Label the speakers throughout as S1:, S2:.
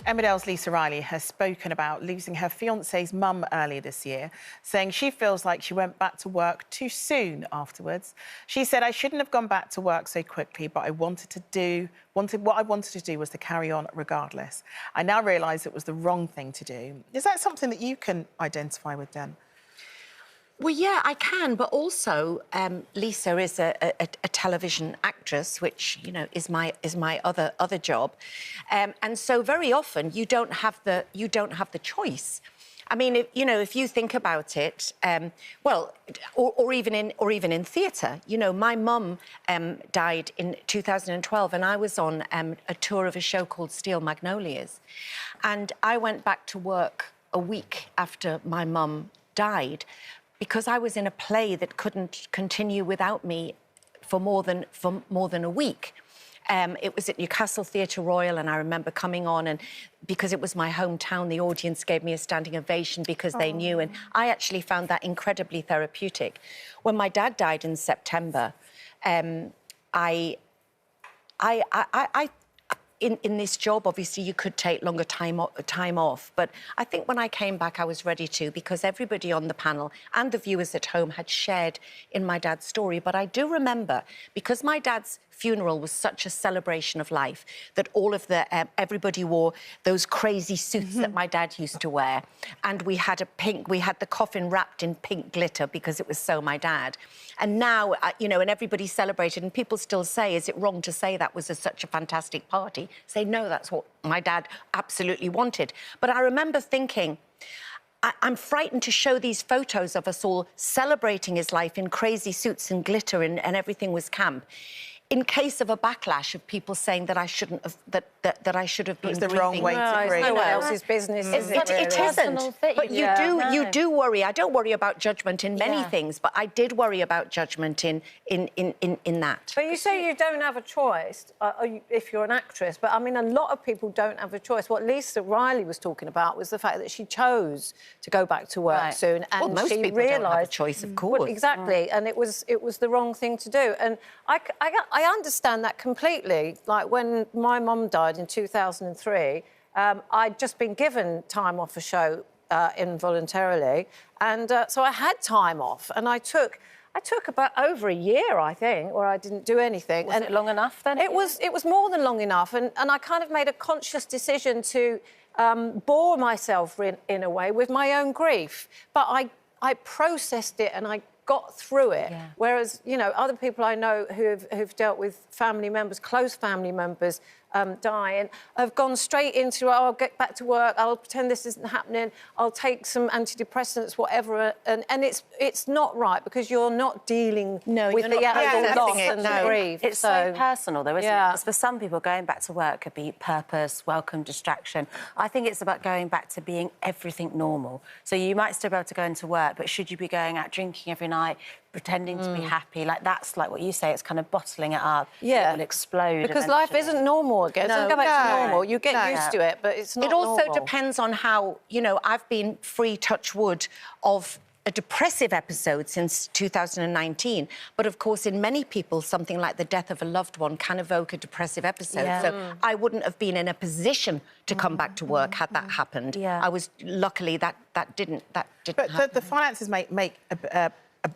S1: Emmerdale's Lisa Riley has spoken about losing her fiancé's mum earlier this year, saying she feels like she went back to work too soon afterwards. She said, "I shouldn't have gone back to work so quickly, but what I wanted to do was to carry on regardless. I now realise it was the wrong thing to do." Is that something that you can identify with, Den?
S2: Well, yeah, I can, but also Lisa is a television actress, which is my other job, and so very often you don't have the choice. I mean, if you think about it, or even in theatre, my mum died in 2012, and I was on a tour of a show called Steel Magnolias, and I went back to work a week after my mum died, because I was in a play that couldn't continue without me for more than a week. It was at Newcastle Theatre Royal, and I remember coming on, and because it was my hometown, the audience gave me a standing ovation because they knew, and I actually found that incredibly therapeutic. When my dad died in September, in this job, obviously, you could take longer time off. But I think when I came back, I was ready to, because everybody on the panel and the viewers at home had shared in my dad's story. But I do remember, because my dad's funeral was such a celebration of life, that all of everybody wore those crazy suits that my dad used to wear, and we had the coffin wrapped in pink glitter because it was so my dad. And now, and everybody celebrated, and people still say, is it wrong to say that was such a fantastic party? Say, no, that's what my dad absolutely wanted. But I remember thinking, I'm frightened to show these photos of us all celebrating his life in crazy suits and glitter, and everything was camp, in case of a backlash of people saying that I shouldn't have, that I should have been
S1: the wrong way to grieve.
S3: It's no one else's business.
S2: It isn't. But you do worry. I don't worry about judgment in many things, but I did worry about judgment in that.
S3: But you say you don't have a choice if you're an actress, but I mean, a lot of people don't have a choice. What Lisa Riley was talking about was the fact that she chose to go back to work soon, and
S2: most
S3: she
S2: people
S3: realised
S2: don't have a choice, of course.
S3: Well, exactly, and it was the wrong thing to do. And I understand that completely. Like when my mum died in 2003, I'd just been given time off a show involuntarily, and so I had time off, and I took about over a year, I think, where I didn't do anything.
S4: Was it long enough then?
S3: It was more than long enough, and I kind of made a conscious decision to bore myself in a way with my own grief, but I processed it and I got through it. Yeah. Whereas, other people I know who've dealt with family members, close family members, die, and have gone straight into, I'll get back to work, I'll pretend this isn't happening, I'll take some antidepressants, whatever, and it's not right, because you're not dealing with the actual loss and the grief.
S4: It's so personal, though, isn't it? Because for some people, going back to work could be purpose, welcome, distraction. I think it's about going back to being everything normal. So you might still be able to go into work, but should you be going out drinking every night, pretending to be happy? That's like what you say, it's kind of bottling it up.
S3: Yeah.
S4: It will explode.
S3: Because life isn't normal again.
S4: No,
S3: so go back to normal. You get used to it, but it's not normal.
S2: It also depends on how, I've been free, touch wood, of a depressive episode since 2019. But, of course, in many people, something like the death of a loved one can evoke a depressive episode. Yeah. So I wouldn't have been in a position to come back to work had that happened. Yeah. I was, luckily, that didn't happen.
S1: But the finances make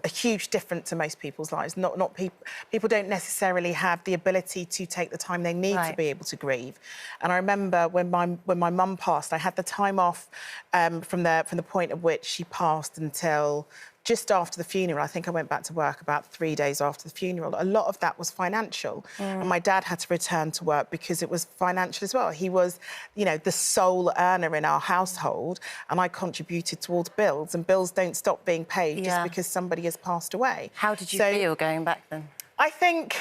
S1: a huge difference to most people's lives. Not people don't necessarily have the ability to take the time they need to be able to grieve. And I remember when my mum passed, I had the time off from the point at which she passed until just after the funeral. I think I went back to work about 3 days after the funeral. A lot of that was financial. And my dad had to return to work because it was financial as well. He was, the sole earner in our household, and I contributed towards bills, and bills don't stop being paid just because somebody has passed away.
S4: How did you feel going back then?
S1: I think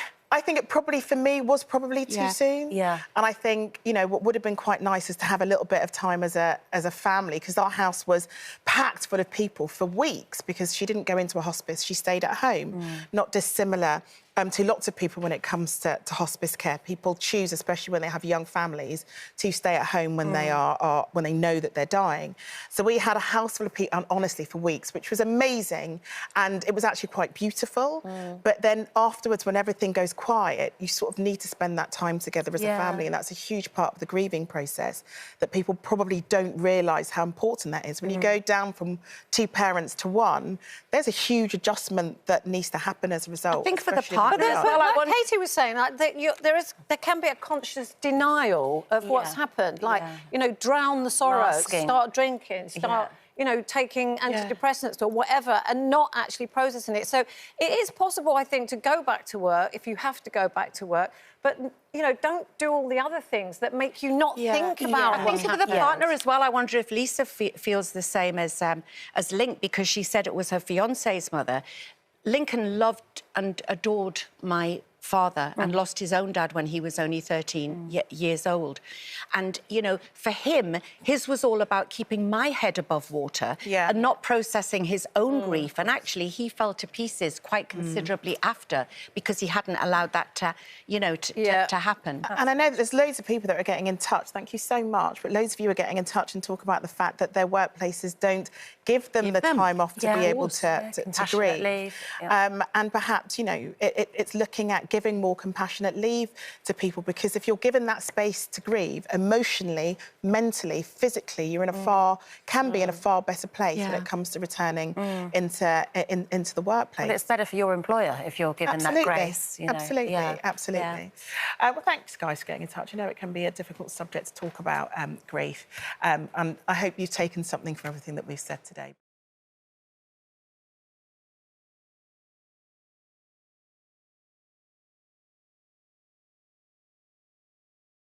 S1: it probably, for me, was probably too soon. Yeah. And I think, what would have been quite nice is to have a little bit of time as a family, because our house was packed full of people for weeks, because she didn't go into a hospice, she stayed at home. Not dissimilar to lots of people when it comes to hospice care. People choose, especially when they have young families, to stay at home when they when they know that they're dying. So we had a house full of people, honestly, for weeks, which was amazing, and it was actually quite beautiful. But then afterwards, when everything goes quiet, you sort of need to spend that time together as a family, and that's a huge part of the grieving process that people probably don't realise how important that is. When you go down from 2 parents to 1, there's a huge adjustment that needs to happen as a result.
S2: I think for the
S3: But like Katie was saying, like, there can be a conscious denial of what's happened. Like, you know, drown the sorrow, start drinking, start... you know, taking antidepressants or whatever, and not actually processing it. So it is possible, I think, to go back to work if you have to go back to work, but, you know, don't do all the other things that make you not think about what's
S2: for the partner as well, I wonder if Lisa feels the same as Link, because she said it was her fiancé's mother. Lincoln loved and adored my father and lost his own dad when he was only 13 years old. And, you know, for him, his was all about keeping my head above water and not processing his own grief. And actually, he fell to pieces quite considerably after, because he hadn't allowed that to, you know, to happen.
S1: And I know that there's loads of people that are getting in touch, thank you so much, but loads of you are getting in touch and talk about the fact that their workplaces don't give them the time off to be able to grieve.
S4: Leave.
S1: And perhaps, you know, it's looking at giving more compassionate leave to people, because if you're given that space to grieve, emotionally, mentally, physically, you're in a can be in a far better place when it comes to returning into the workplace.
S4: Well, it's better for your employer if you're given that grace. You know?
S1: Absolutely. Well, thanks, guys, for getting in touch. I know it can be a difficult subject to talk about, grief, and I hope you've taken something from everything that we've said today.